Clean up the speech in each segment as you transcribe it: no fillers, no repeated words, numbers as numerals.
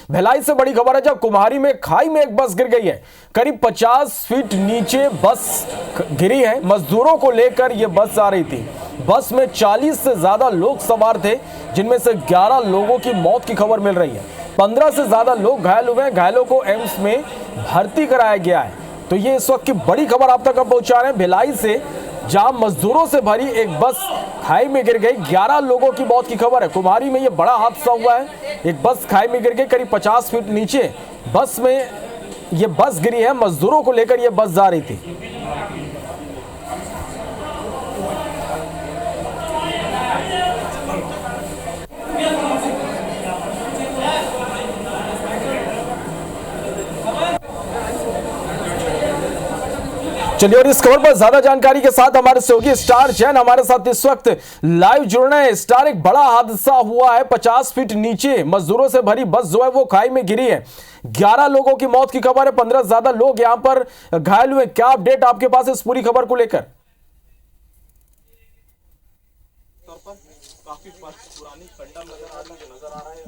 भिलाई से बड़ी खबर है, जब कुम्हारी में खाई में एक बस गिर गई है। करीब 50 फीट नीचे बस गिरी है। मजदूरों को लेकर यह बस आ रही थी। बस में 40 से ज्यादा लोग सवार थे, जिनमें से 11 लोगों की मौत की खबर मिल रही है। 15 से ज्यादा लोग घायल हुए हैं। घायलों को एम्स में भर्ती कराया गया है। तो ये इस वक्त की बड़ी खबर आप तक पहुंचा रहे हैं भिलाई से, जहां मजदूरों से भरी एक बस खाई में गिर गई। 11 लोगों की मौत की खबर है। कुम्हारी में यह बड़ा हादसा हुआ है। एक बस खाई में गिर गई। करीब 50 फीट नीचे बस में यह बस गिरी है। मजदूरों को लेकर यह बस जा रही थी। चलिए, और इस खबर पर ज्यादा जानकारी के साथ हमारे सहयोगी स्टार जैन हमारे साथ इस वक्त लाइव जुड़ रहे हैं। स्टार, एक बड़ा हादसा हुआ है। 50 फीट नीचे मजदूरों से भरी बस जो है वो खाई में गिरी है। 11 लोगों की मौत की खबर है। 15 से ज्यादा लोग यहां पर घायल हुए। क्या अपडेट आपके पास इस पूरी खबर को लेकर?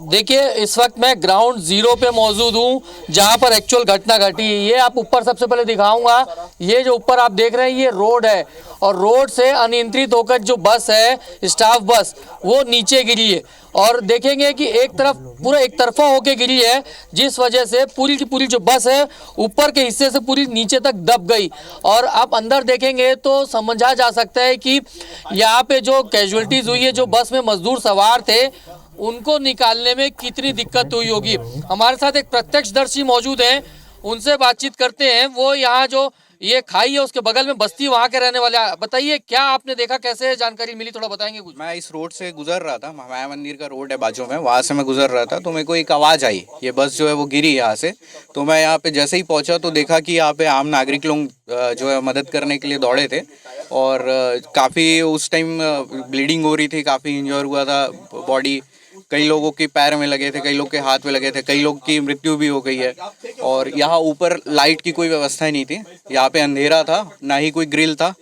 देखिए, इस वक्त मैं ग्राउंड जीरो पे मौजूद हूँ, जहाँ पर एक्चुअल घटना घटी। ये आप ऊपर सबसे पहले दिखाऊंगा। ये जो ऊपर आप देख रहे हैं ये रोड है, और रोड से अनियंत्रित होकर जो बस है, स्टाफ बस, वो नीचे गिरी है। और देखेंगे कि एक तरफ पूरा एक तरफा होके गिरी है, जिस वजह से पूरी की पूरी जो बस है ऊपर के हिस्से से पूरी नीचे तक दब गई। और आप अंदर देखेंगे तो समझा जा सकता है कि यहाँ पे जो कैजुअलिटीज हुई है, जो बस में मजदूर सवार थे, उनको निकालने में कितनी दिक्कत हुई होगी। हमारे साथ एक प्रत्यक्षदर्शी मौजूद हैं, उनसे बातचीत करते हैं। वो यहाँ जो ये खाई है उसके बगल में बस्ती, वहाँ के रहने वाले। बताइए, क्या आपने देखा, कैसे जानकारी मिली, थोड़ा बताएंगे कुछ? मैं इस रोड से गुजर रहा था, माया मंदिर का रोड है बाजू में, वहाँ से मैं गुजर रहा था तो मेरे को एक आवाज़ आई, ये बस जो है वो गिरी यहाँ से। तो मैं यहाँ पे जैसे ही पहुँचा तो देखा कि यहाँ पे आम नागरिक लोग जो है मदद करने के लिए दौड़े थे। और काफ़ी उस टाइम ब्लीडिंग हो रही थी, काफ़ी इंजर हुआ था बॉडी। कई लोगों के पैर में लगे थे, कई लोग के हाथ में लगे थे, कई लोग की मृत्यु भी हो गई है। और यहाँ ऊपर लाइट की कोई व्यवस्था ही नहीं थी, यहाँ पे अंधेरा था, ना ही कोई ग्रिल था।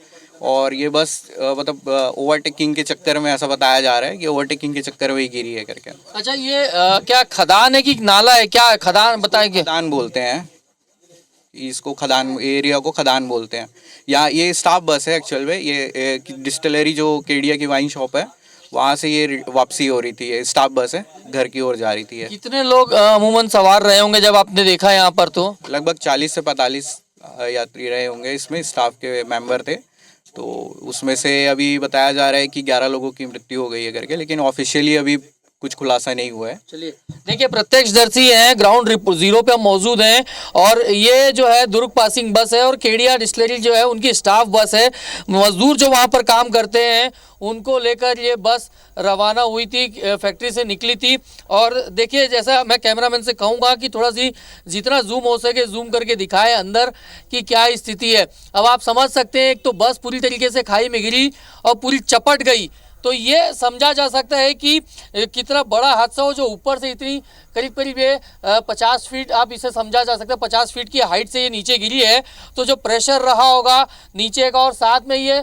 और ये बस मतलब ओवरटेकिंग के चक्कर में, ऐसा बताया जा रहा है कि ओवरटेकिंग के चक्कर में ही गिरी है करके। अच्छा, ये क्या खदान है कि नाला है, क्या खदान बताएंगे? खदान बोलते हैं इसको, खदान एरिया को खदान बोलते हैं। यहाँ ये स्टाफ बस है एक्चुअल में। ये डिस्टिलरी जो केडिया की वाइन शॉप है, वहाँ से ये वापसी हो रही थी। ये स्टाफ बस है, घर की ओर जा रही थी। कितने लोग अमूमन सवार रहे होंगे जब आपने देखा यहाँ पर? तो लगभग 40 से 45 यात्री रहे होंगे, इसमें स्टाफ के मेंबर थे। तो उसमें से अभी बताया जा रहा है कि 11 लोगों की मृत्यु हो गई है करके, लेकिन ऑफिशियली अभी कुछ खुलासा नहीं हुआ है। चलिए, देखिए, प्रत्यक्षदर्शी हैं, ग्राउंड जीरो पे हम मौजूद हैं। और ये जो है दुर्ग पासिंग बस है, और केडिया डिस्टिलरी जो है उनकी स्टाफ बस है। मजदूर जो वहाँ पर काम करते हैं उनको लेकर ये बस रवाना हुई थी, फैक्ट्री से निकली थी। और देखिए, जैसा मैं कैमरामैन से कहूँगा कि थोड़ा सी जितना जूम हो सके जूम करके दिखाए अंदर की क्या स्थिति है। अब आप समझ सकते हैं, एक तो बस पूरी तरीके से खाई में गिरी और पूरी चपट गई, तो ये समझा जा सकता है कि कितना बड़ा हादसा हो, जो ऊपर से इतनी करीब करीब ये 50 फीट, आप इसे समझा जा सकता है 50 फीट की हाइट से ये नीचे गिरी है। तो जो प्रेशर रहा होगा नीचे का, और साथ में ये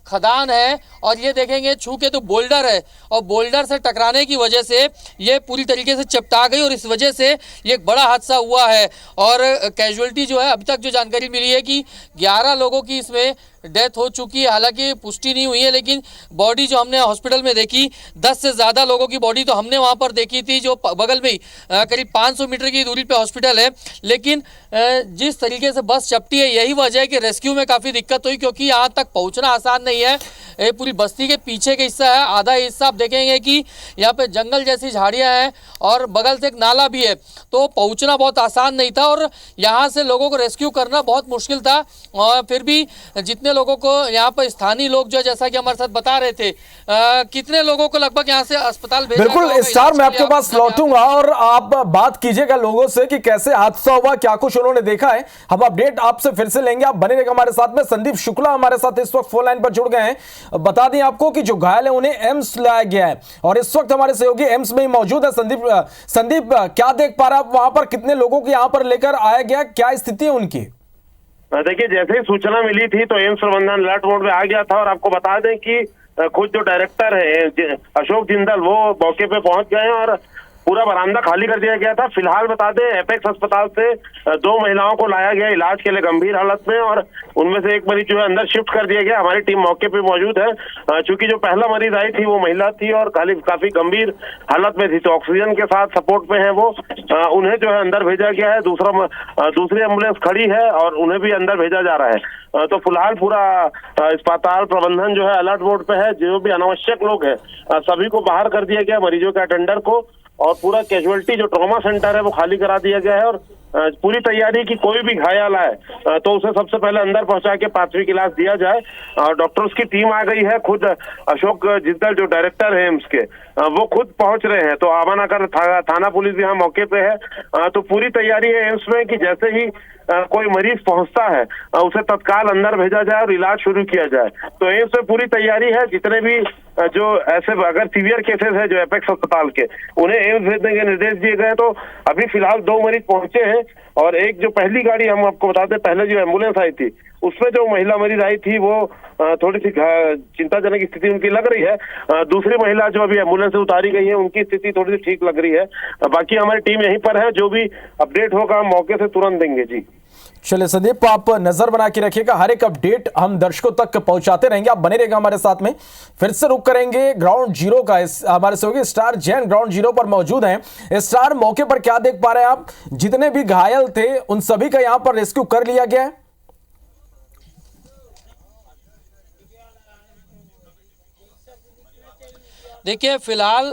खदान है, और ये देखेंगे छू के तो बोल्डर है, और बोल्डर से टकराने की वजह से ये पूरी तरीके से चपटा गई, और इस वजह से ये एक बड़ा हादसा हुआ है। और कैजुअलिटी जो है, अभी तक जो जानकारी मिली है कि 11 लोगों की इसमें डेथ हो चुकी है। हालांकि पुष्टि नहीं हुई है, लेकिन बॉडी जो हमने हॉस्पिटल में देखी, 10 से ज़्यादा लोगों की बॉडी तो हमने वहाँ पर देखी थी, जो बगल में ही करीब 500 मीटर की दूरी पे हॉस्पिटल है। लेकिन जिस तरीके से बस चपटी है, यही वजह है कि रेस्क्यू में काफ़ी दिक्कत हुई, क्योंकि यहाँ तक पहुँचना आसान नहीं है। ये पूरी बस्ती के पीछे का हिस्सा है, आधा हिस्सा आप देखेंगे कि यहाँ पे जंगल जैसी झाड़ियाँ हैं, और बगल से एक नाला भी है, तो पहुँचना बहुत आसान नहीं था, और यहाँ से लोगों को रेस्क्यू करना बहुत मुश्किल था। और फिर भी जितने लोगों को यहाँ पर स्थानीय लोग जो, जैसा कि हमारे साथ बता रहे थे, कितने लोगों को लगभग यहाँ से अस्पताल भेजा? बिल्कुल स्टार, मैं आपके पास लौटूंगा और आप बात कीजिएगा लोगों से कि कैसे हादसा हुआ, क्या कुछ उन्होंने देखा है। हम अपडेट आपसे फिर से लेंगे, आप बने रहिएगा हमारे साथ में। संदीप शुक्ला हमारे साथ इस वक्त फोन लाइन पर जुड़ गए हैं। बता दें आपको कि जो घायल है उन्हें एम्स लाया गया है, और इस वक्त हमारे सहयोगी एम्स में ही मौजूद है। संदीप, क्या देख पा रहा है वहां पर? कितने लोगों को यहां पर लेकर आया गया, क्या स्थिति है उनकी? देखिए, जैसे ही सूचना मिली थी तो एम्स प्रबंधन अलर्ट मोड में आ गया था। और आपको बता दें कि खुद जो डायरेक्टर है अशोक जिंदल, वो मौके पे पहुंच गए हैं, और पूरा बरामदा खाली कर दिया गया था। फिलहाल बता दें, एपेक्स अस्पताल से 2 महिलाओं को लाया गया इलाज के लिए गंभीर हालत में, और उनमें से एक मरीज जो है अंदर शिफ्ट कर दिया गया। हमारी टीम मौके पे मौजूद है। चूंकि जो पहला मरीज आई थी वो महिला थी और काफी गंभीर हालत में थी, तो ऑक्सीजन के साथ सपोर्ट में है वो। उन्हें जो है अंदर भेजा गया है। दूसरी एम्बुलेंस खड़ी है और उन्हें भी अंदर भेजा जा रहा है। तो फिलहाल पूरा अस्पताल प्रबंधन जो है अलर्ट मोड पे है। जो भी अनावश्यक लोग हैं सभी को बाहर कर दिया गया, मरीजों के अटेंडर को, और पूरा कैजुअलिटी जो ट्रॉमा सेंटर है वो खाली करा दिया गया है। और पूरी तैयारी की कोई भी घायल आए तो उसे सबसे पहले अंदर पहुंचा के प्राथमिक इलाज दिया जाए। डॉक्टर्स की टीम आ गई है। खुद अशोक जिंदल जो डायरेक्टर है एम्स के, वो खुद पहुंच रहे हैं। तो आवानगर थाना पुलिस भी यहाँ मौके पे है। तो पूरी तैयारी है एम्स में कि जैसे ही कोई मरीज पहुंचता है उसे तत्काल अंदर भेजा जाए और इलाज शुरू किया जाए। तो एम्स में पूरी तैयारी है। जितने भी जो ऐसे अगर सीवियर केसेस है जो एपेक्स अस्पताल के, उन्हें एम्स भेजने के निर्देश दिए गए। तो अभी फिलहाल 2 मरीज पहुंचे हैं, और एक जो पहली गाड़ी, हम आपको बता दें, पहले जो एम्बुलेंस आई थी उसमें जो महिला मरीज आई थी वो थोड़ी सी चिंताजनक स्थिति उनकी लग रही है। दूसरी महिला जो अभी एम्बुलेंस से उतारी गई है उनकी स्थिति थोड़ी सी ठीक लग रही है। बाकी हमारी टीम यहीं पर है, जो भी अपडेट होगा हम मौके से तुरंत देंगे। जी चलिए संदीप, आप नजर बना के रखिएगा, हर एक अपडेट हम दर्शकों तक पहुंचाते रहेंगे। आप बने रहेगा हमारे साथ में। फिर से रुक करेंगे ग्राउंड जीरो का। हमारे सहयोगी स्टार जैन ग्राउंड जीरो पर मौजूद हैं। स्टार, मौके पर क्या देख पा रहे हैं आप? जितने भी घायल थे उन सभी का यहां पर रेस्क्यू कर लिया गया है? देखिए फिलहाल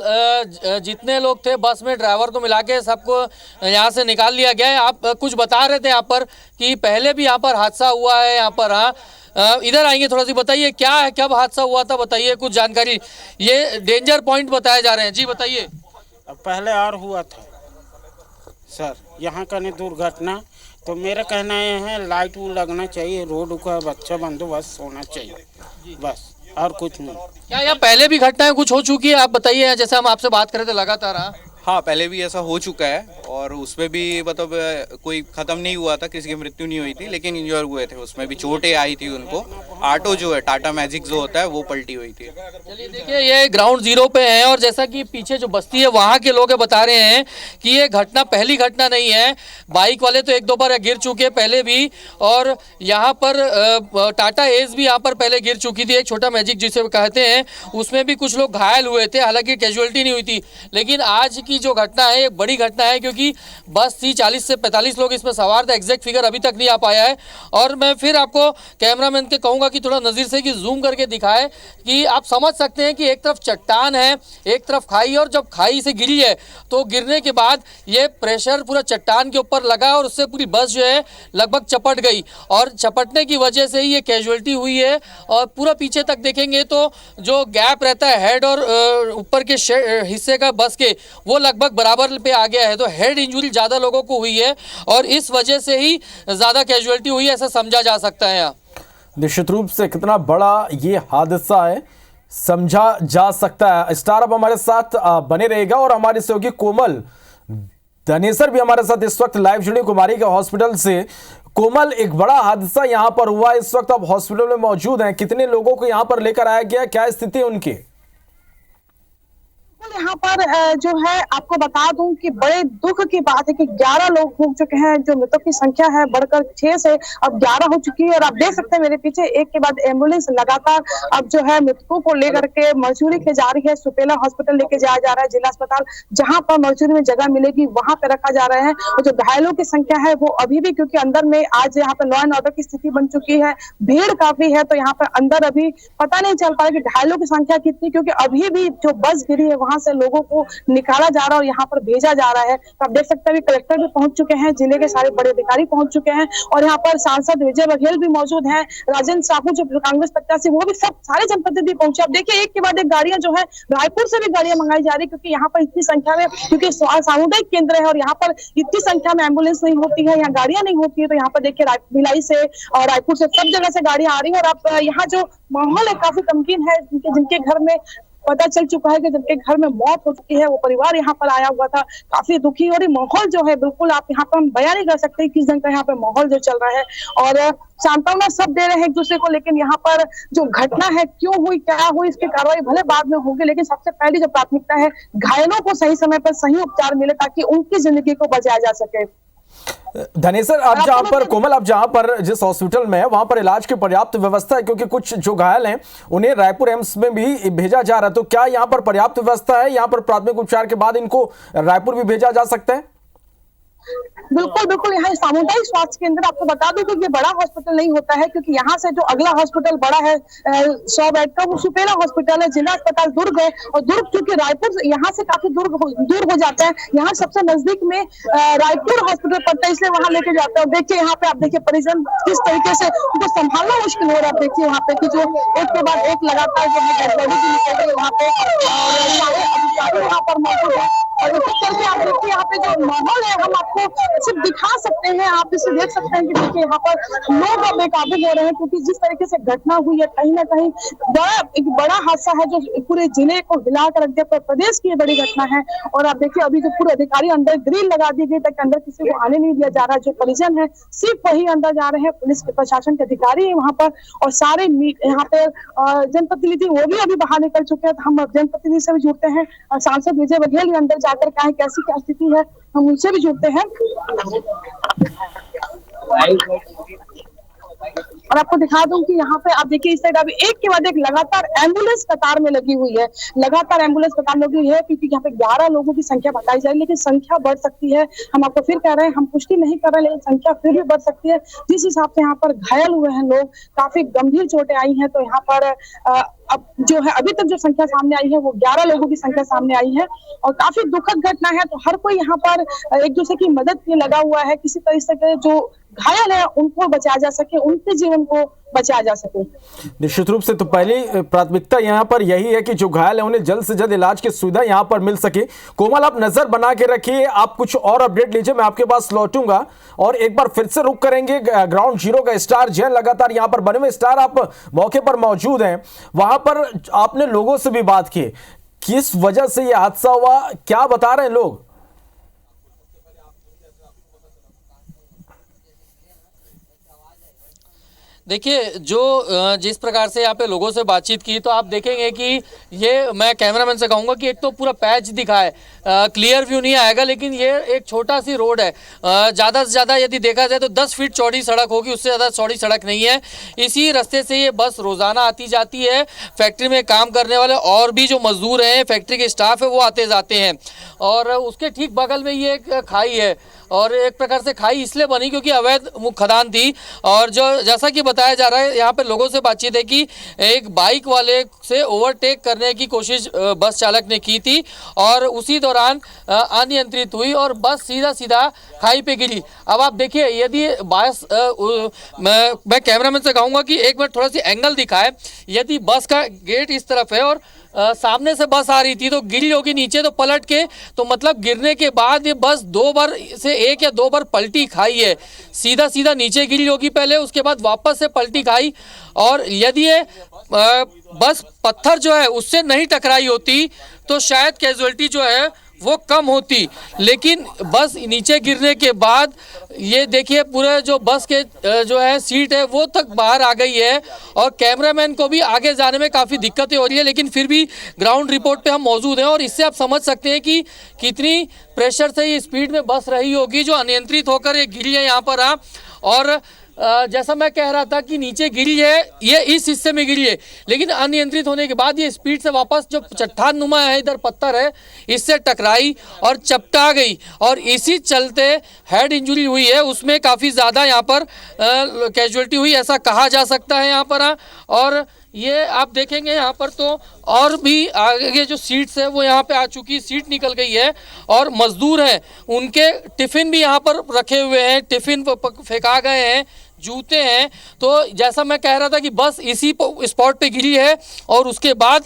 जितने लोग थे बस में, ड्राइवर को मिला के सबको यहाँ से निकाल लिया गया है। आप कुछ बता रहे थे यहाँ पर कि पहले भी यहाँ पर हादसा हुआ है यहाँ पर। हाँ, इधर आएंगे, थोड़ा सी बताइए क्या है, कब हादसा हुआ था, बताइए कुछ जानकारी। ये डेंजर पॉइंट बताए जा रहे हैं जी, बताइए। पहले और हुआ था सर यहाँ का दुर्घटना। तो मेरा कहना ये है लाइट वो लगना चाहिए, रोड का अच्छा बंदोबस्त होना चाहिए, बस और कुछ नहीं। क्या यहाँ पहले भी घटनाएं कुछ हो चुकी है? आप बताइए, जैसे हम आपसे बात कर रहे थे लगातार। हाँ, पहले भी ऐसा हो चुका है, और उसमें भी मतलब कोई ख़त्म नहीं हुआ था, किसी की मृत्यु नहीं हुई थी, लेकिन इंजर हुए थे। उसमें भी चोटें आई थी उनको। ऑटो जो है टाटा मैजिक जो होता है वो पलटी हुई थी। चलिए देखिए, ये ग्राउंड जीरो पे है, और जैसा कि पीछे जो बस्ती है वहाँ के लोग बता रहे हैं कि ये घटना पहली घटना नहीं है। बाइक वाले तो 1-2 बार गिर चुके पहले भी, और यहाँ पर टाटा एस भी यहाँ पर पहले गिर चुकी थी। एक छोटा मैजिक जिसे कहते हैं, उसमें भी कुछ लोग घायल हुए थे, हालांकि कैजुअलिटी नहीं हुई थी। लेकिन आज की जो घटना है एक बड़ी घटना है, क्योंकि बस थी, 40 से 45 लोग इसमें सवार थे। एग्जैक्ट फिगर अभी तक नहीं आ पाया है। और मैं फिर आपको कैमरामैन के कहूँगा कि थोड़ा नज़र से कि जूम करके दिखाए कि आप समझ सकते हैं कि एक तरफ चट्टान है, एक तरफ खाई, और जब खाई से गिरी है तो गिरने के बाद ये प्रेशर पूरा चट्टान के ऊपर लगा और उससे पूरी बस जो है लगभग चपट गई, और चपटने की वजह से ही ये कैजुअलिटी हुई है। और पूरा पीछे तक देखेंगे तो जो गैप रहता है हेड और ऊपर के हिस्से का बस के, वो लगभग बराबर पे आ गया है। तो हेड इंजरी ज़्यादा लोगों को हुई है, और इस वजह से ही ज़्यादा कैजुअलिटी हुई है, ऐसा समझा जा सकता है। यहाँ निश्चित रूप से कितना बड़ा ये हादसा है समझा जा सकता है। स्टार अब हमारे साथ बने रहेगा, और हमारे सहयोगी कोमल धनेसर भी हमारे साथ इस वक्त लाइव जुड़ी कुमारी के हॉस्पिटल से। कोमल, एक बड़ा हादसा यहां पर हुआ, इस वक्त आप हॉस्पिटल में मौजूद हैं, कितने लोगों को यहां पर लेकर आया गया, क्या स्थिति है उनकी? यहाँ पर जो है आपको बता दूं कि बड़े दुख की बात है कि 11 लोग हो चुके हैं। जो मृतक की संख्या है बढ़कर 6 से अब 11 हो चुकी है। और आप देख सकते हैं मेरे पीछे एक के बाद एम्बुलेंस लगातार अब जो है मृतकों को लेकर के मर्चुरी के जा रही है। सुपेला हॉस्पिटल लेके जाया जा रहा है, जिला अस्पताल, जहां पर मर्चुरी में जगह मिलेगी वहां पे रखा जा रहा है। और जो घायलों की संख्या है वो अभी भी, क्योंकि अंदर में आज यहाँ पे लॉ एंड ऑर्डर की स्थिति बन चुकी है, भीड़ काफी है, तो यहाँ पर अंदर अभी पता नहीं चल पा रहा कि घायलों की संख्या कितनी, क्योंकि अभी भी जो बस गिरी है वहां से लोगों को निकाला जा रहा है और यहाँ पर भेजा जा रहा है। तो आप देख सकते हैं कलेक्टर भी पहुंच चुके हैं, जिले के सारे बड़े अधिकारी पहुंच चुके हैं, और यहाँ पर सांसद विजय बघेल भी मौजूद हैं, राजेंद्र साहू जो कांग्रेस प्रत्याशी वो भी, सब सारे जनप्रतिनिधि पहुंचे। अब देखिए एक के बाद एक गाड़ियां जो है रायपुर से भी गाड़ियां मंगाई जा रही है, क्योंकि यहाँ पर इतनी संख्या में, क्योंकि सामुदायिक केंद्र है और यहाँ पर इतनी संख्या में एम्बुलेंस नहीं होती है, यहाँ गाड़ियां नहीं होती है। तो यहाँ पर देखिए भिलाई से और रायपुर से सब जगह से गाड़ियां आ रही है। और आप यहाँ जो माहौल है काफी गमगीन है, जिनके घर में पता चल चुका है कि जिनके घर में मौत हो चुकी है वो परिवार यहाँ पर आया हुआ था, काफी दुखी। और ये माहौल जो है बिल्कुल आप यहाँ पर हम बयान नहीं कर सकते किस ढंग का यहाँ पे माहौल जो चल रहा है। और सांत्वना सब दे रहे हैं एक दूसरे को, लेकिन यहाँ पर जो घटना है क्यों हुई, क्या हुई, इसकी कार्रवाई भले बाद में होगी, लेकिन सबसे पहली जो प्राथमिकता है घायलों को सही समय पर सही उपचार मिले ताकि उनकी जिंदगी को बचाया जा सके। धनेश्वर, आप जहां पर कोमल, आप जहां पर जिस हॉस्पिटल में है वहां पर इलाज की पर्याप्त व्यवस्था है? क्योंकि कुछ जो घायल हैं उन्हें रायपुर एम्स में भी भेजा जा रहा है, तो क्या यहां पर पर्याप्त व्यवस्था है? यहां पर प्राथमिक उपचार के बाद इनको रायपुर भी भेजा जा सकता है? बिल्कुल बिल्कुल, यहाँ सामुदायिक स्वास्थ्य केंद्र, आपको बता दूं कि ये बड़ा हॉस्पिटल नहीं होता है, क्योंकि यहाँ से जो अगला हॉस्पिटल बड़ा है 100 बेड का, वो सुपेरा हॉस्पिटल है, जिला अस्पताल दुर्ग है। और दुर्ग क्योंकि रायपुर यहाँ से काफी दूर हो जाता है, यहाँ सबसे नजदीक में रायपुर हॉस्पिटल पड़ता है, इसलिए वहाँ लेके जाते हैं। देखिए यहाँ पे, आप देखिए परिजन किस तरीके से उनको संभालना मुश्किल हो रहा है। आप देखिए यहाँ पे कि जो एक के बाद एक लगातार जो है गड़बड़ी भी निकल रही है वहाँ पे, और सारे अधिकारी यहाँ पर मौजूद है। और इस करके आप देखिए यहाँ पे जो माहौल है हम आपको सिर्फ दिखा सकते हैं, आप इसे देख सकते हैं कि देखिए यहाँ पर लोग अब बेकाबू हो रहे हैं, क्योंकि जिस तरीके से घटना हुई है कहीं ना कहीं एक बड़ा हादसा है जो पूरे जिले को हिला कर रख दिया, प्रदेश की ये बड़ी घटना है। और आप देखिए अभी जो पूरे अधिकारी अंदर ग्रिल लगा दी गई ताकि अंदर किसी को आने नहीं दिया जा रहा है। जो परिजन है सिर्फ वही अंदर जा रहे हैं, पुलिस के प्रशासन के अधिकारी है वहां पर, और सारे यहाँ पे जनप्रतिनिधि वो भी अभी बाहर निकल चुके हैं। हम जनप्रतिनिधि से भी जुड़ते हैं, सांसद विजय बघेल भी अंदर जाकर क्या है, कैसी क्या स्थिति है, हम उनसे भी जुड़ते हैं। और आपको दिखा दूं कि यहाँ पे आप देखिए इस साइड अभी एक के बाद एक लगातार एम्बुलेंस कतार में लगी हुई है, लगातार एम्बुलेंस कतार में लगी हुई है, क्योंकि यहाँ पे 11 लोगों की संख्या बताई जा रही है, लेकिन संख्या बढ़ सकती है। हम आपको फिर कह रहे हैं, हम पुष्टि नहीं कर रहे, लेकिन संख्या फिर भी बढ़ सकती है। जिस हिसाब से यहाँ पर घायल हुए हैं लोग, काफी गंभीर चोटें आई हैं, तो यहाँ पर अब जो है अभी तक जो संख्या सामने आई है वो 11 लोगों की संख्या सामने आई है, और काफी दुखद घटना है। तो हर कोई यहाँ पर एक दूसरे की मदद में लगा हुआ है, किसी तरह से जो घायल है उनको बचाया जा सके, उनके जीवन को बचाया जा सके। निश्चित रूप से तो पहली प्राथमिकता यहाँ पर यही है कि जो घायल है उन्हें जल्द से जल्द इलाज की सुविधा यहाँ पर मिल सके। कोमल, आप नजर बना के रखिए, आप कुछ और अपडेट लीजिए, मैं आपके पास लौटूंगा। और एक बार फिर से रुक करेंगे ग्राउंड जीरो का स्टार जैन, लगातार यहाँ पर बने हुए स्टार आप मौके पर मौजूद हैं, वहां पर आपने लोगों से भी बात की, किस वजह से यह हादसा हुआ, क्या बता रहे हैं लोग? देखिए, जो जिस प्रकार से यहाँ पे लोगों से बातचीत की, तो आप देखेंगे कि ये, मैं कैमरामैन से कहूँगा कि एक तो पूरा पैच दिखा है, क्लियर व्यू नहीं आएगा, लेकिन ये एक छोटा सी रोड है, ज़्यादा से ज़्यादा यदि देखा जाए तो 10 फीट चौड़ी सड़क होगी, उससे ज़्यादा चौड़ी सड़क नहीं है। इसी रास्ते से ये बस रोज़ाना आती जाती है। फैक्ट्री में काम करने वाले और भी जो मजदूर हैं, फैक्ट्री के स्टाफ है, वो आते जाते हैं। और उसके ठीक बगल में ये एक खाई है, और एक प्रकार से खाई इसलिए बनी क्योंकि अवैध खदान थी। और जो जैसा कि बताया जा रहा है, यहाँ पे लोगों से बातचीत है कि एक बाइक वाले से ओवरटेक करने की कोशिश बस चालक ने की थी, और उसी दौरान अनियंत्रित हुई और बस सीधा खाई पे गिरी। अब आप देखिए, यदि बस मैं कैमरामैन से कहूँगा कि एक मिनट थोड़ा सी एंगल दिखाए, यदि बस का गेट इस तरफ है और सामने से बस आ रही थी तो गिरी होगी नीचे, तो पलट के, तो मतलब गिरने के बाद ये बस 2 बार से 1 या 2 बार पलटी खाई है, सीधा नीचे गिरी होगी पहले, उसके बाद वापस से पलटी खाई। और यदि ये बस पत्थर जो है उससे नहीं टकराई होती तो शायद कैजुअलिटी जो है वो कम होती, लेकिन बस नीचे गिरने के बाद ये देखिए पूरे जो बस के जो है सीट है वो तक बाहर आ गई है, और कैमरामैन को भी आगे जाने में काफ़ी दिक्कतें हो रही है। लेकिन फिर भी ग्राउंड रिपोर्ट पे हम मौजूद हैं, और इससे आप समझ सकते हैं कि कितनी प्रेशर से ये स्पीड में बस रही होगी, जो अनियंत्रित होकर ये गिरी है यहाँ पर। और जैसा मैं कह रहा था कि नीचे गिरी है, ये इस हिस्से में गिरी है, लेकिन अनियंत्रित होने के बाद ये स्पीड से वापस जो चट्टान नुमा है, इधर पत्थर है, इससे टकराई और चपटा गई, और इसी चलते हेड इंजरी हुई है। उसमें काफ़ी ज़्यादा यहाँ पर कैजुअलिटी हुई, ऐसा कहा जा सकता है यहाँ पर। और ये आप देखेंगे यहाँ पर तो और भी आगे जो सीट्स है वो यहाँ पे आ चुकी, सीट निकल गई है, और मजदूर हैं उनके टिफ़िन भी यहाँ पर रखे हुए हैं, टिफ़िन फेंका गए हैं, जूते हैं। तो जैसा मैं कह रहा था कि बस इसी स्पॉट पे गिरी है, और उसके बाद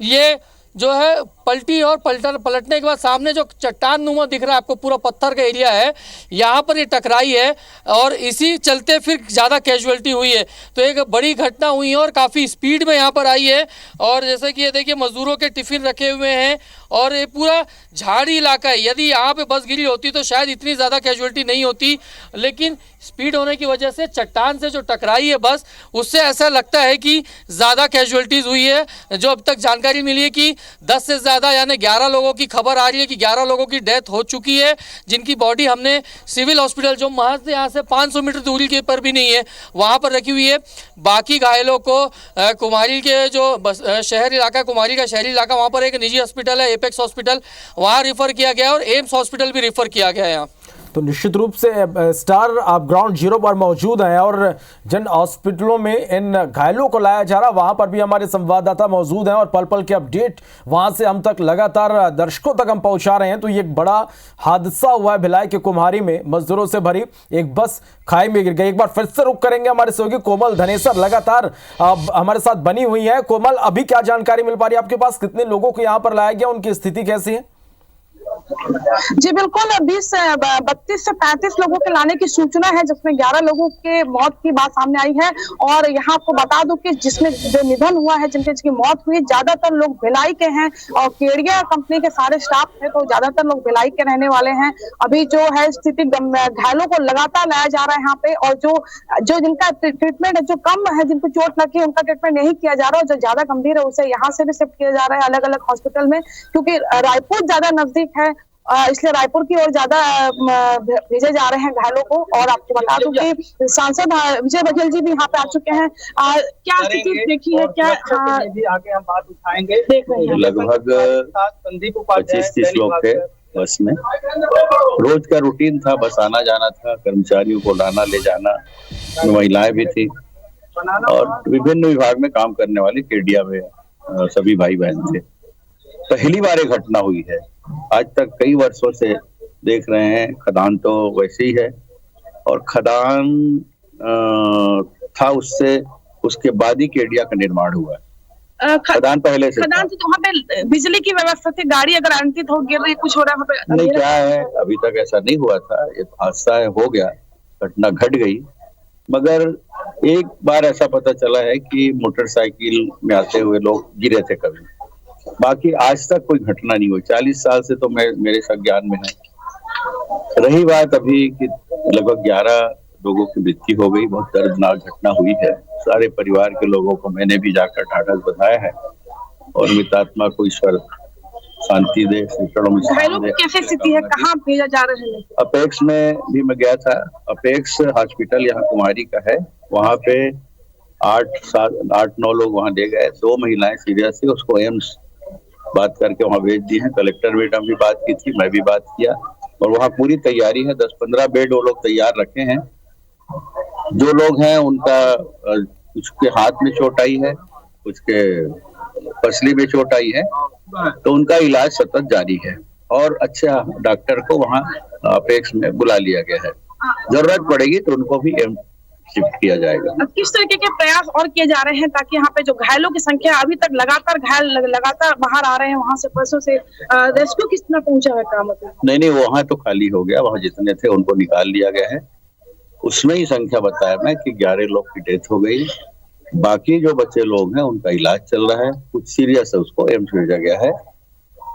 ये जो है पलटी और पलटने के बाद सामने जो चट्टान नुमा दिख रहा है आपको, पूरा पत्थर का एरिया है, यहाँ पर ये टकराई है और इसी चलते फिर ज़्यादा कैजुअलिटी हुई है। तो एक बड़ी घटना हुई है और काफ़ी स्पीड में यहाँ पर आई है। और जैसे कि ये देखिए मजदूरों के टिफ़िन रखे हुए हैं और ये पूरा झाड़ी इलाका है। यदि यहाँ पे बस गिरी होती तो शायद इतनी ज़्यादा कैजुअलिटी नहीं होती, लेकिन स्पीड होने की वजह से चट्टान से जो टकराई है बस, उससे ऐसा लगता है कि ज़्यादा कैजुअलिटीज़ हुई है। जो अब तक जानकारी मिली है कि 10 से ज़्यादा यानी 11 लोगों की खबर आ रही है कि 11 लोगों की डेथ हो चुकी है, जिनकी बॉडी हमने सिविल हॉस्पिटल जो महज यहाँ से 500 मीटर दूरी के पर भी नहीं है वहाँ पर रखी हुई है। बाकी घायलों को कुमारी के जो शहर इलाका, कुमारी का शहरी इलाका, वहाँ पर एक निजी हॉस्पिटल है एपेक्स हॉस्पिटल, वहाँ रिफ़र किया गया और एम्स हॉस्पिटल भी रिफ़र किया गया है यहाँ। तो निश्चित रूप से स्टार आप ग्राउंड जीरो पर मौजूद हैं और जिन हॉस्पिटलों में इन घायलों को लाया जा रहा, वहां पर भी हमारे संवाददाता मौजूद हैं और पल पल के अपडेट वहां से हम तक लगातार दर्शकों तक हम पहुंचा रहे हैं। तो ये एक बड़ा हादसा हुआ है भिलाई के कुम्हारी में, मजदूरों से भरी एक बस खाई में गिर गई। एक बार फिर से रुक करेंगे, हमारे सहयोगी कोमल धनेसर लगातार हमारे साथ बनी हुई है। कोमल, अभी क्या जानकारी मिल पा रही है आपके पास? कितने लोगों को यहाँ पर लाया गया, उनकी स्थिति कैसी है? जी बिल्कुल, 32 से 35 लोगों के लाने की सूचना है, जिसमें 11 लोगों के मौत की बात सामने आई है। और यहाँ आपको बता दूं कि जिसमें जो निधन हुआ है, जिनकी मौत हुई, ज्यादातर लोग भिलाई के हैं और केड़िया कंपनी के सारे स्टाफ है, तो ज्यादातर लोग भिलाई के रहने वाले हैं। अभी जो है स्थिति, घायलों को लगातार लाया जा रहा है यहाँ पे, और जो जिनका ट्रीटमेंट है, जो कम है, जिनको चोट लगी है, उनका ट्रीटमेंट नहीं किया जा रहा, और जो ज्यादा गंभीर है उसे यहाँ से भी शिफ्ट किया जा रहा है अलग अलग हॉस्पिटल में, क्योंकि रायपुर ज्यादा नजदीक है, इसलिए रायपुर की ओर ज्यादा भेजे जा रहे हैं घायलों को। और आपको बता दूं कि सांसद विजय बघेल जी भी यहाँ पे आ चुके हैं। क्या स्थिति देखी है, क्या आगे हम बात उठाएंगे। लगभग 25-30 लोग थे बस में। रोज का रूटीन था, बस आना जाना था, कर्मचारियों को लाना ले जाना, महिलाएं भी थी और विभिन्न विभाग में काम करने वाले केडिया में सभी भाई बहन थे। पहली बार एक घटना हुई है, आज तक कई वर्षों से देख रहे हैं। खदान तो वैसे ही है और खदान था, उसके बाद ही केडिया का निर्माण हुआ है। खदान पहले से खदान तो वहाँ पे बिजली की व्यवस्था थी, गाड़ी अगर अनंतित हो गिर रही, कुछ हो रहा है नहीं, क्या है अभी तक ऐसा नहीं हुआ था। ये हादसा हो गया, घटना घट गई, मगर एक बार ऐसा पता चला है कि मोटरसाइकिल में आते हुए लोग गिरे थे कभी, बाकी आज तक कोई घटना नहीं हुई। 40 साल से तो मेरे संज्ञान में है। रही बात अभी कि लगभग 11 लोगों की मृत्यु हो गई, बहुत दर्दनाक घटना हुई है। सारे परिवार के लोगों को मैंने भी जाकर ढाढस बधाया है और मृतात्मा को ईश्वर शांति दे, चरणों में शांति दे। कैसी स्थिति है, कहाँ भेजा जा रहे हैं? अपेक्स में भी मैं गया था। अपेक्स हॉस्पिटल यहाँ कुमारी का है, वहाँ पे 8-9 लोग वहाँ ले गए। 2 महिलाएं सीरियस थी, उसको एम्स बात करके वहाँ भेज दी है। कलेक्टर मैडम भी बात की थी, मैं भी बात किया और वहाँ पूरी तैयारी है। 10-15 बेड वो लोग तैयार रखे हैं। जो लोग हैं उनका कुछ के हाथ में चोट आई है, कुछ के पसली में चोट आई है, तो उनका इलाज सतत जारी है और अच्छा डॉक्टर को वहाँ अपेक्स में बुला लिया गया है। जरूरत पड़ेगी तो उनको भी शिफ्ट किया जाएगा। किस तरीके के प्रयास और किए जा रहे हैं ताकि यहाँ पे जो घायलों की संख्या अभी तक लगातार बाहर आ रहे हैं, वहाँ से परसों से रेस्क्यू किस तरह पहुंचा है काम? नहीं, वहाँ तो खाली हो गया, वहाँ जितने थे उनको निकाल लिया गया है। उसमें ही संख्या बताया मैं कि 11 लोग की डेथ हो गई। बाकी जो बच्चे लोग हैं उनका इलाज चल रहा है, कुछ सीरियस है, उसको एम्स भेजा गया है।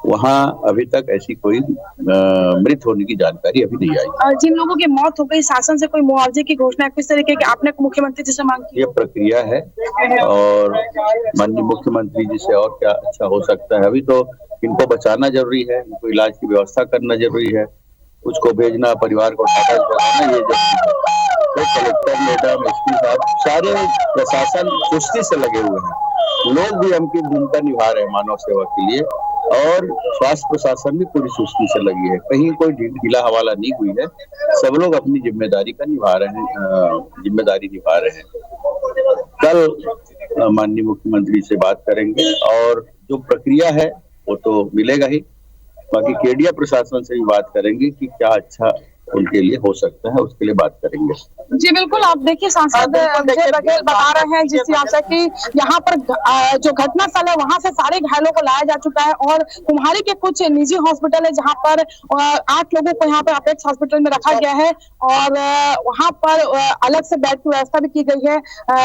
वहाँ अभी तक ऐसी कोई मृत होने की जानकारी अभी नहीं आई। जिन लोगों की मौत हो गई, शासन से कोई मुआवजे की घोषणा किस तरीके की आपने मुख्यमंत्री जी से मांग की? ये प्रक्रिया है और माननीय मुख्यमंत्री जी से और क्या अच्छा हो सकता है। अभी तो इनको बचाना जरूरी है, इनको इलाज की व्यवस्था करना जरूरी है, उसको भेजना, परिवार को ढाढस बधाना ये जरूरी है। तो कलेक्टर मैडम, एसपी साहब, सारे प्रशासन सुस्ती से लगे हुए हैं। लोग भी उनकी भूमिका निभा रहे हैं मानव सेवा के लिए और स्वास्थ्य प्रशासन भी पूरी सुस्ती से लगी है। कहीं कोई ढीला हवाला नहीं हुई है, सब लोग अपनी जिम्मेदारी निभा रहे हैं। कल माननीय मुख्यमंत्री से बात करेंगे और जो प्रक्रिया है वो तो मिलेगा ही। बाकी केडिया प्रशासन से भी बात करेंगे कि क्या अच्छा उनके लिए हो सकता है, उसके लिए बात करेंगे। जी बिल्कुल, आप देखिए सांसद विजय बघेल बता रहे हैं जिस हिसाब से कि यहाँ पर जो घटना स्थल है वहां से सारे घायलों को लाया जा चुका है और कुम्हारी के कुछ निजी हॉस्पिटल है जहां पर 8 लोगों को यहाँ पर अपेक्स हॉस्पिटल में रखा गया है और वहां पर अलग से बेड की व्यवस्था भी की गई है।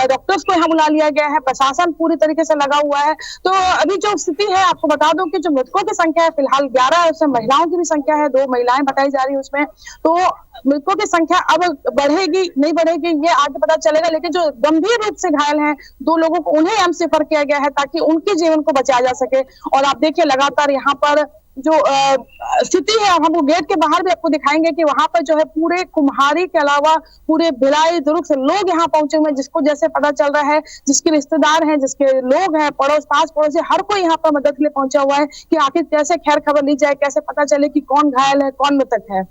डॉक्टर्स को यहाँ बुला लिया गया है, प्रशासन पूरी तरीके से लगा हुआ है। तो अभी जो स्थिति है आपको बता दूं कि जो मृतकों की संख्या है फिलहाल 11 है, उसमें महिलाओं की भी संख्या है, 2 महिलाएं बताई जा रही है उसमें। तो मृतकों की संख्या अब बढ़ेगी नहीं बढ़ेगी ये आगे पता चलेगा, लेकिन जो गंभीर रूप से घायल हैं 2 लोगों को उन्हें एम्स रेफर किया गया है ताकि उनके जीवन को बचाया जा सके। और आप देखिए लगातार यहाँ पर जो स्थिति है हम वो गेट के बाहर भी आपको दिखाएंगे कि वहां पर जो है पूरे कुम्हारी के अलावा पूरे भिलाई दुर्ग से लोग यहाँ पहुंचे हुए हैं, जिसको जैसे पता चल रहा है, जिसके रिश्तेदार हैं, जिसके लोग हैं, पास पड़ोसी हर कोई यहाँ पर मदद के लिए पहुंचा हुआ है कि आखिर कैसे खैर खबर ली जाए, कैसे पता चले कि कौन घायल है कौन मृतक है।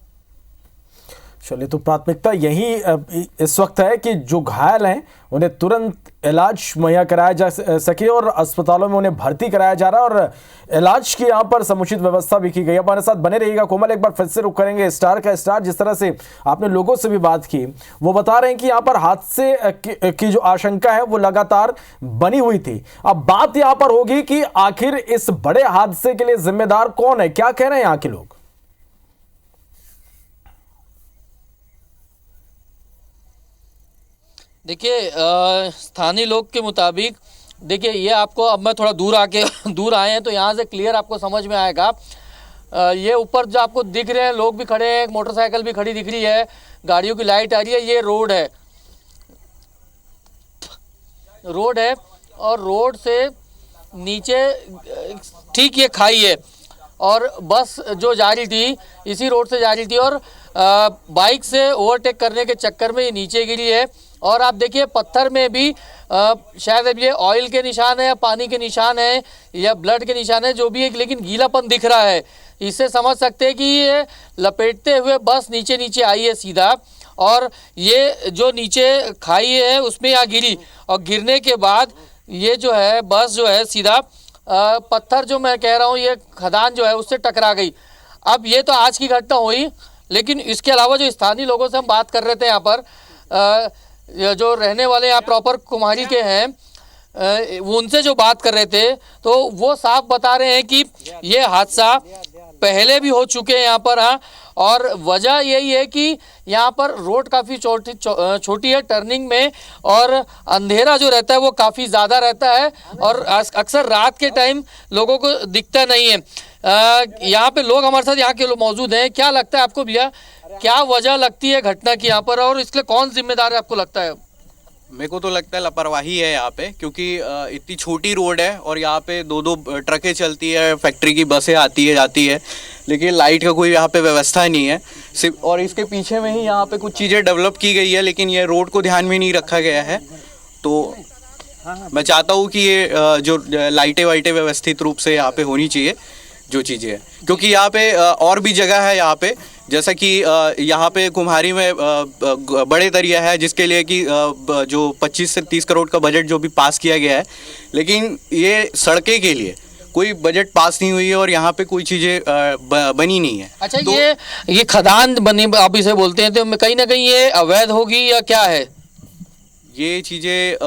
चलिए, तो प्राथमिकता यही इस वक्त है कि जो घायल हैं उन्हें तुरंत इलाज मुहैया कराया जा सके और अस्पतालों में उन्हें भर्ती कराया जा रहा है और इलाज की यहाँ पर समुचित व्यवस्था भी की गई है। हमारे साथ बने रहिएगा कोमल, एक बार फिर से रुक करेंगे स्टार का स्टार। जिस तरह से आपने लोगों से भी बात की, वो बता रहे हैं कि यहाँ पर हादसे की जो आशंका है वो लगातार बनी हुई थी। अब बात यहाँ पर होगी कि आखिर इस बड़े हादसे के लिए जिम्मेदार कौन है, क्या कह रहे हैं यहाँ के लोग। देखिए, स्थानीय लोग के मुताबिक देखिए ये आपको, अब मैं थोड़ा दूर आए हैं तो यहाँ से क्लियर आपको समझ में आएगा। ये ऊपर जो आपको दिख रहे हैं लोग भी खड़े हैं, मोटरसाइकिल भी खड़ी दिख रही है, गाड़ियों की लाइट आ रही है, ये रोड है और रोड से नीचे ठीक ये खाई है और बस जो जा रही थी इसी रोड से जा रही थी और बाइक से ओवरटेक करने के चक्कर में ये नीचे गिरी है। और आप देखिए पत्थर में भी शायद अब ये ऑयल के निशान है या पानी के निशान है या ब्लड के निशान है, जो भी है, लेकिन गीलापन दिख रहा है। इससे समझ सकते हैं कि ये लपेटते हुए बस नीचे आई है सीधा और ये जो नीचे खाई है उसमें यहाँ गिरी और गिरने के बाद ये जो है बस जो है सीधा पत्थर जो मैं कह रहा हूँ ये खदान जो है उससे टकरा गई। अब ये तो आज की घटना हुई, लेकिन इसके अलावा जो स्थानीय लोगों से हम बात कर रहे थे यहाँ पर जो रहने वाले यहाँ प्रॉपर कुम्हारी के हैं, उनसे जो बात कर रहे थे तो वो साफ बता रहे हैं कि ये हादसा पहले भी हो चुके हैं यहाँ पर। हाँ, और वजह यही है कि यहाँ पर रोड काफ़ी छोटी है टर्निंग में और अंधेरा जो रहता है वो काफ़ी ज़्यादा रहता है और अक्सर रात के टाइम लोगों को दिखता नहीं है। यहाँ पे लोग हमारे साथ यहाँ के लोग मौजूद हैं। क्या लगता है आपको भैया, क्या वजह लगती है घटना की यहाँ पर और इसके लिए कौन जिम्मेदार है आपको लगता है? मेरे को तो लगता है लापरवाही है यहाँ पे, क्योंकि इतनी छोटी रोड है और यहाँ पे 2-2 ट्रकें चलती है, फैक्ट्री की बसें आती है जाती है, लेकिन लाइट का कोई यहाँ पे व्यवस्था नहीं है सिर्फ। और इसके पीछे में ही यहाँ पे कुछ चीज़ें डेवलप की गई है, लेकिन ये रोड को ध्यान में नहीं रखा गया है। तो मैं चाहता हूँ कि ये जो लाइटें वाइटें व्यवस्थित रूप से यहाँ पे होनी चाहिए जो चीज़ें हैं, क्योंकि यहाँ पे और भी जगह है यहाँ पे, जैसा कि यहाँ पे कुम्हारी में बड़े दरिया है जिसके लिए कि जो 25 से 30 करोड़ का बजट जो भी पास किया गया है, लेकिन ये सड़कें के लिए कोई बजट पास नहीं हुई है और यहाँ पे कोई चीज़ें बनी नहीं है। अच्छा, तो ये खदान बनी आप इसे बोलते हैं, तो कहीं ना कहीं ये अवैध होगी या क्या है? ये चीज़ें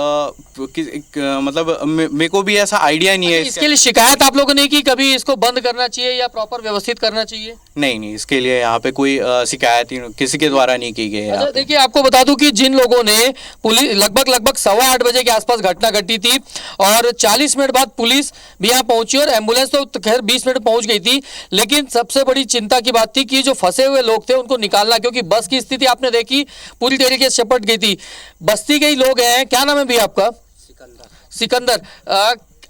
मतलब मेरे को भी ऐसा आइडिया नहीं है। इसके लिए शिकायत आप लोगों ने की कभी, इसको बंद करना चाहिए या प्रॉपर व्यवस्थित करना चाहिए? नहीं, इसके लिए यहाँ पे कोई शिकायत किसी के द्वारा नहीं की गई है। अच्छा, देखिए आपको बता दूं कि जिन लोगों ने पुलिस लगभग 8:15 बजे के आसपास घटना घटी थी और 40 मिनट बाद पुलिस भी यहाँ पहुंची और एम्बुलेंस तो खैर 20 मिनट पहुंच गई थी, लेकिन सबसे बड़ी चिंता की बात थी कि जो फंसे हुए लोग थे उनको निकालना, क्योंकि बस की स्थिति आपने देखी पूरी तरीके से चपट गई थी। बस्ती के लोग हैं, क्या नाम है भैया आपका? सिकंदर।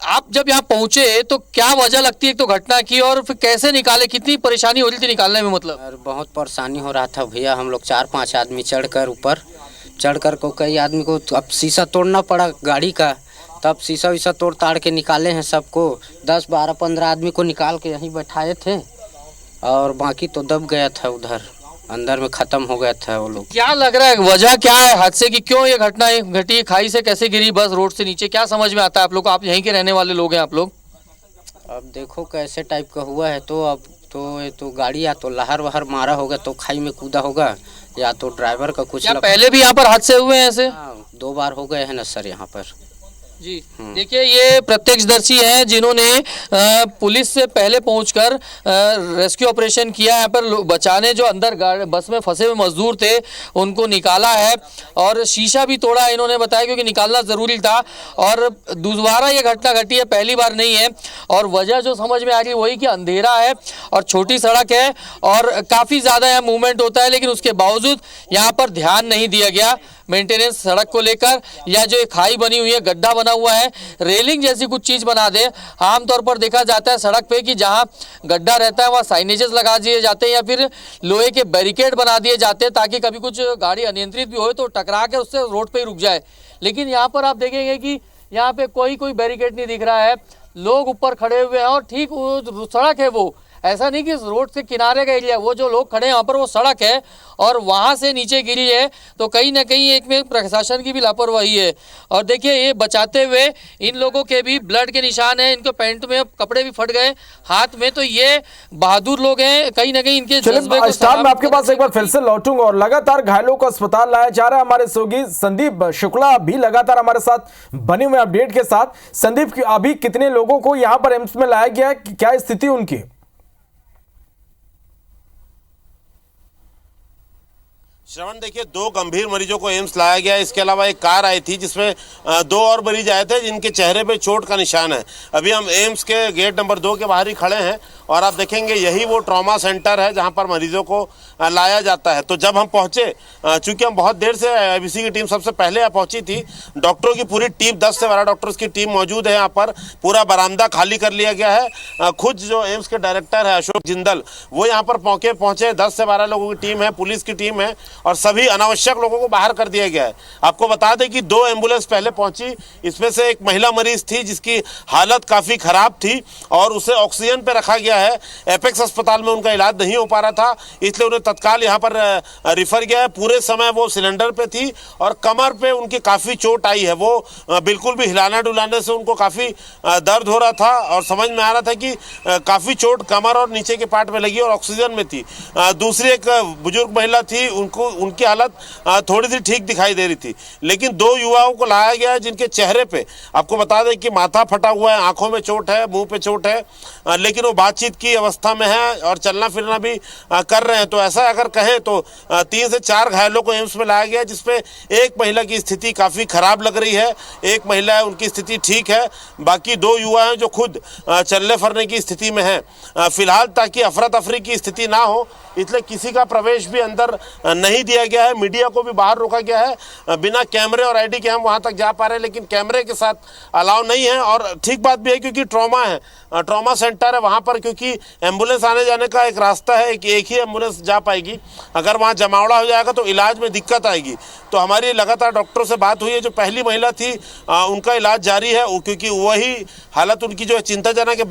आप जब यहाँ पहुंचे तो क्या वजह लगती है एक तो घटना की, और फिर कैसे निकाले, कितनी परेशानी हो रही थी निकालने में? मतलब बहुत परेशानी हो रहा था भैया, हम लोग 4-5 आदमी चढ़कर को कई आदमी को अब शीशा तोड़ना पड़ा गाड़ी का, तब शीशा तोड़ ताड़ के निकाले हैं सबको। 10, 12, 15 आदमी को निकाल के यहीं बैठाए थे और बाकी तो दब गया था, उधर अंदर में खत्म हो गया था वो लोग। क्या लग रहा है वजह क्या है हादसे की, क्यों ये घटना घटी? खाई से कैसे गिरी बस रोड से नीचे, क्या समझ में आता है आप लोग को? आप यहीं के रहने वाले लोग हैं आप लोग। अब देखो कैसे टाइप का हुआ है, तो अब तो ये तो गाड़ी या तो लहर वहर मारा होगा तो खाई में कूदा होगा, या तो ड्राइवर का कुछ पहले भी यहाँ पर हादसे हुए हैं ऐसे? 2 बार हो गए हैं ना सर यहाँ पर। जी देखिए, ये प्रत्यक्षदर्शी हैं जिन्होंने पुलिस से पहले पहुंचकर रेस्क्यू ऑपरेशन किया। यहाँ पर बचाने जो अंदर बस में फंसे हुए मजदूर थे उनको निकाला है और शीशा भी तोड़ा इन्होंने बताया, क्योंकि निकालना ज़रूरी था। और दोबारा ये घटना घटी है, पहली बार नहीं है। और वजह जो समझ में आ रही है वही कि अंधेरा है और छोटी सड़क है और काफ़ी ज़्यादा यहाँ मूवमेंट होता है, लेकिन उसके बावजूद यहाँ पर ध्यान नहीं दिया गया मेंटेनेंस सड़क को लेकर, या जो खाई बनी हुई है, गड्ढा बना हुआ है, रेलिंग जैसी कुछ चीज़ बना दे। आमतौर पर देखा जाता है सड़क पे कि जहां गड्ढा रहता है वहां साइनेजेस लगा दिए जाते हैं या फिर लोहे के बैरिकेड बना दिए जाते हैं, ताकि कभी कुछ गाड़ी अनियंत्रित भी हो तो टकरा के उससे रोड पे ही रुक जाए। लेकिन यहाँ पर आप देखेंगे कि यहाँ पे कोई बैरिकेड नहीं दिख रहा है, लोग ऊपर खड़े हुए हैं और ठीक सड़क है वो, ऐसा नहीं कि रोड से किनारे का एरिया, वो जो लोग खड़े हैं वहाँ पर वो सड़क है और वहाँ से नीचे गिरी है। तो कहीं ना कहीं एक में प्रशासन की भी लापरवाही है। और देखिए, ये बचाते हुए इन लोगों के भी ब्लड के निशान हैं, इनके पैंट में कपड़े भी फट गए, हाथ में। तो ये बहादुर लोग हैं, कहीं ना कहीं इनके जज्बे को स्टार मैं आपके पास एक बार फिर से लौटूंगा और लगातार घायलों को अस्पताल लाया जा रहा है। हमारे सहयोगी संदीप शुक्ला भी लगातार हमारे साथ बने हुए अपडेट के साथ। संदीप, अभी कितने लोगों को यहाँ पर एम्स में लाया गया है, क्या स्थिति उनकी? श्रवण, देखिए 2 गंभीर मरीजों को एम्स लाया गया है। इसके अलावा एक कार आई थी जिसमें 2 और मरीज आए थे जिनके चेहरे पे चोट का निशान है। अभी हम एम्स के गेट नंबर 2 के बाहर ही खड़े हैं और आप देखेंगे यही वो ट्रॉमा सेंटर है जहां पर मरीजों को लाया जाता है। तो जब हम पहुंचे, चूंकि हम बहुत देर से आईबीसी की टीम सबसे पहले यहाँ पहुंची थी, डॉक्टरों की पूरी टीम 10 से 12 डॉक्टर्स की टीम मौजूद है यहाँ पर। पूरा बरामदा खाली कर लिया गया है। खुद जो एम्स के डायरेक्टर है अशोक जिंदल, वो यहाँ पर पहुंचे। 10 से 12 लोगों की टीम है, पुलिस की टीम है और सभी अनावश्यक लोगों को बाहर कर दिया गया है। आपको बता दें कि 2 एम्बुलेंस पहले पहुंची, इसमें से एक महिला मरीज थी जिसकी हालत काफी खराब थी और उसे ऑक्सीजन पे रखा गया है। एपेक्स अस्पताल में उनका इलाज नहीं हो पा रहा था, इसलिए उन्हें तत्काल यहाँ पर रिफर किया है। पूरे समय वो सिलेंडर पे थी और कमर पे उनकी काफी चोट आई है। वो बिल्कुल भी हिलाना डुलाने से उनको काफी दर्द हो रहा था और समझ में आ रहा था कि काफी चोट कमर और नीचे के पार्ट में लगी और ऑक्सीजन में थी। दूसरी एक बुजुर्ग महिला थी, उनकी हालत थोड़ी सी ठीक दिखाई दे रही थी। लेकिन 2 युवाओं को लाया गया है जिनके चेहरे पे आपको बता दें कि माथा फटा हुआ है, आंखों में चोट है, मुंह पे चोट है, लेकिन वो बातचीत की अवस्था में है और चलना फिरना भी कर रहे हैं। तो ऐसा अगर कहें तो 3 से 4 घायलों को एम्स में लाया गया, जिसमें एक महिला की स्थिति काफ़ी खराब लग रही है, एक महिला है उनकी स्थिति ठीक है, बाकी 2 युवा हैं जो खुद चलने फिरने की स्थिति में हैं। फिलहाल ताकि अफरा तफरी की स्थिति ना हो इसलिए किसी का प्रवेश भी अंदर नहीं दिया गया है। मीडिया को भी बाहर रोका गया है। बिना कैमरे और आईडी के हम वहां तक जा पा रहे हैं, लेकिन कैमरे के साथ अलाउ नहीं है। और ठीक बात भी है क्योंकि ट्रॉमा है, ट्रॉमा सेंटर है वहां पर, क्योंकि एम्बुलेंस आने जाने का एक रास्ता है कि एक ही एम्बुलेंस जा पाएगी। अगर वहां जमावड़ा हो जाएगा तो इलाज में दिक्कत आएगी। तो हमारी लगातार डॉक्टरों से बात हुई है। जो पहली महिला थी उनका इलाज जारी है, क्योंकि वही हालत उनकी जो है चिंताजनक है।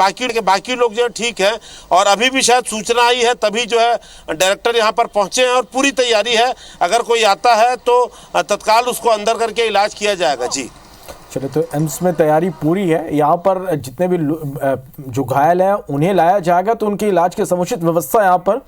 बाकी लोग जो है ठीक है और अभी भी शायद सूचना आई है तभी जो है डायरेक्टर यहाँ पर पहुंचे हैं और पूरी तैयारी है। अगर कोई आता है तो तत्काल उसको अंदर करके इलाज किया जाएगा। जी चलिए, तो एम्स में तैयारी पूरी है। यहाँ पर जितने भी जो घायल हैं उन्हें लाया जाएगा, तो उनके इलाज की समुचित व्यवस्था यहाँ पर